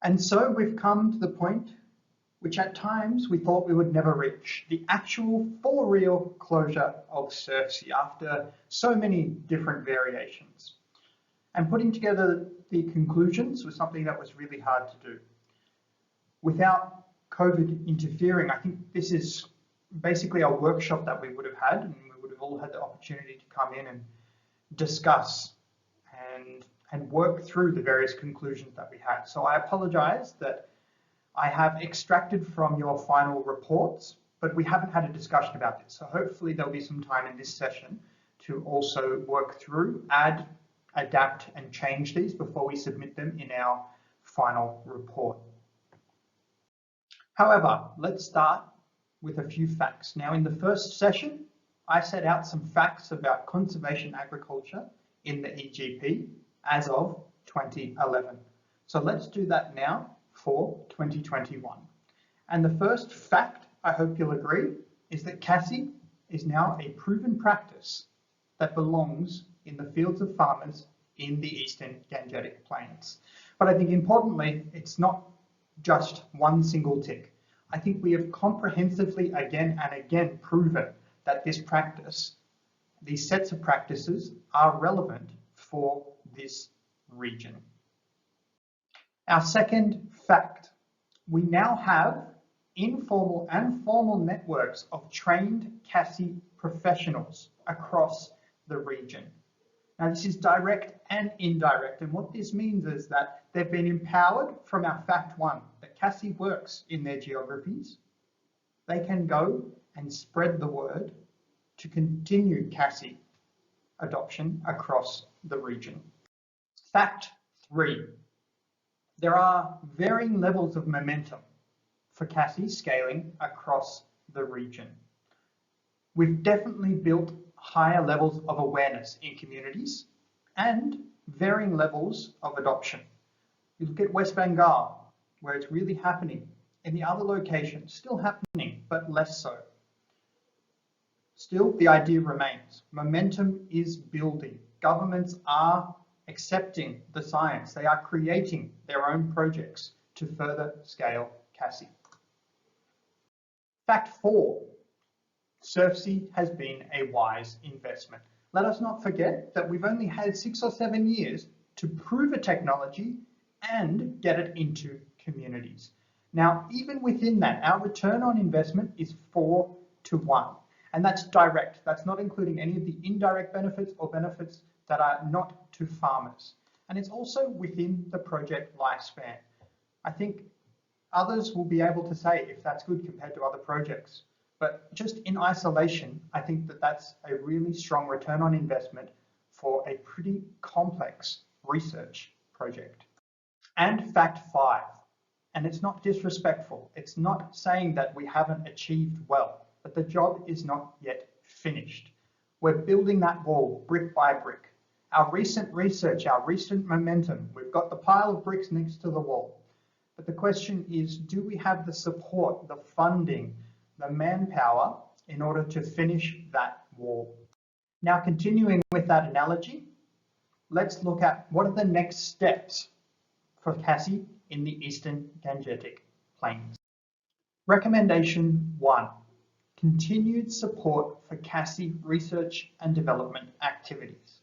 And so we've come to the point which at times we thought we would never reach, the actual for real closure of SRFSI after so many different variations. And putting together the conclusions was something that was really hard to do. Without COVID interfering, I think this is basically a workshop that we would have had, and we would have all had the opportunity to come in and discuss and work through the various conclusions that we had. So I apologize that I have extracted from your final reports, but we haven't had a discussion about this. So hopefully there'll be some time in this session to also work through, add, adapt and change these before we submit them in our final report. However, let's start with a few facts. Now, in the first session, I set out some facts about conservation agriculture in the EGP as of 2011. So let's do that now for 2021. And the first fact, I hope you'll agree, is that CASI is now a proven practice that belongs in the fields of farmers in the Eastern Gangetic Plains. But I think importantly, it's not just one single tick. I think we have comprehensively again and again proven that this practice, these sets of practices are relevant for this region. Our second fact, we now have informal and formal networks of trained CASI professionals across the region. Now this is direct and indirect, and what this means is that they've been empowered from our fact one, that CASI works in their geographies. They can go and spread the word to continue CASI adoption across the region. Fact three, there are varying levels of momentum for CASI scaling across the region. We've definitely built higher levels of awareness in communities and varying levels of adoption. You look at West Bengal, where it's really happening. In the other locations, still happening, but less so. Still, the idea remains. Momentum is building. Governments are accepting the science. They are creating their own projects to further scale CASI. Fact four, SRFSI has been a wise investment. Let us not forget that we've only had 6 or 7 years to prove a technology and get it into communities. Now, even within that, our return on investment is 4 to 1. And that's direct. That's not including any of the indirect benefits or benefits that are not to farmers. And it's also within the project lifespan. I think others will be able to say if that's good compared to other projects. But just in isolation, I think that that's a really strong return on investment for a pretty complex research project. And fact five, and it's not disrespectful. It's not saying that we haven't achieved well, but the job is not yet finished. We're building that wall brick by brick. Our recent research, our recent momentum, we've got the pile of bricks next to the wall. But the question is, do we have the support, the funding, the manpower in order to finish that wall? Now, continuing with that analogy, let's look at what are the next steps for CASI in the Eastern Gangetic Plains. Recommendation 1, continued support for CASI research and development activities.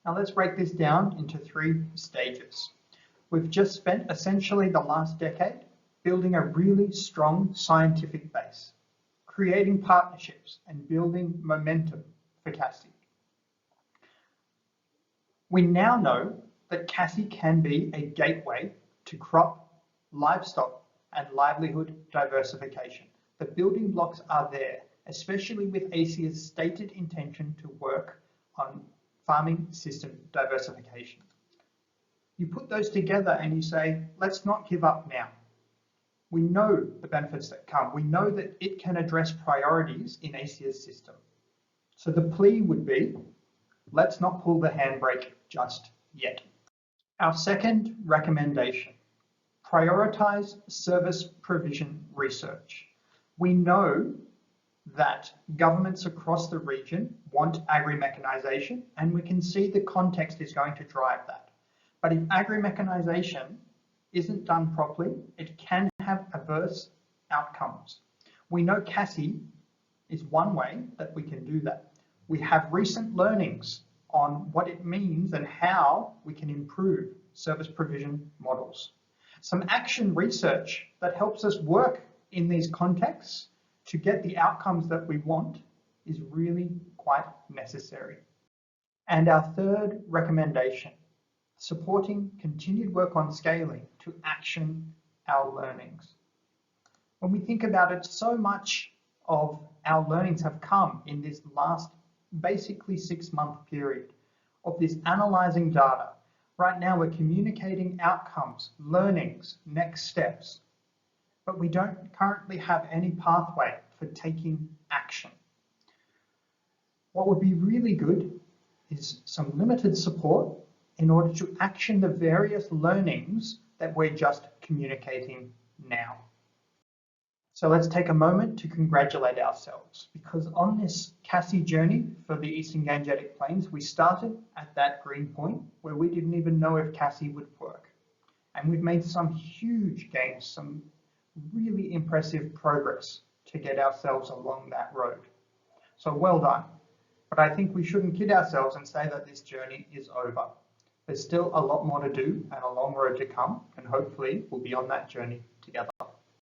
Now let's break this down into 3 stages. We've just spent essentially the last decade building a really strong scientific base, creating partnerships and building momentum for CASI. We now know that CASI can be a gateway to crop, livestock and livelihood diversification. The building blocks are there, especially with ASIA's stated intention to work on farming system diversification. You put those together and you say, let's not give up now. We know the benefits that come. We know that it can address priorities in ASIA's system. So the plea would be, let's not pull the handbrake just yet. Our second recommendation, prioritize service provision research. We know that governments across the region want agri-mechanization, and we can see the context is going to drive that. But if agri-mechanization isn't done properly, it can have adverse outcomes. We know CASI is one way that we can do that. We have recent learnings on what it means and how we can improve service provision models. Some action research that helps us work in these contexts to get the outcomes that we want is really quite necessary. And our third recommendation, supporting continued work on scaling to action our learnings. When we think about it, so much of our learnings have come in this last basically 6-month period of this analyzing data. Right now we're communicating outcomes, learnings, next steps, but we don't currently have any pathway for taking action. What would be really good is some limited support in order to action the various learnings that we're just communicating now. So let's take a moment to congratulate ourselves, because on this CASI journey for the Eastern Gangetic Plains, we started at that green point where we didn't even know if CASI would work. And we've made some huge gains, some really impressive progress to get ourselves along that road. So well done. But I think we shouldn't kid ourselves and say that this journey is over. There's still a lot more to do and a long road to come, and hopefully we'll be on that journey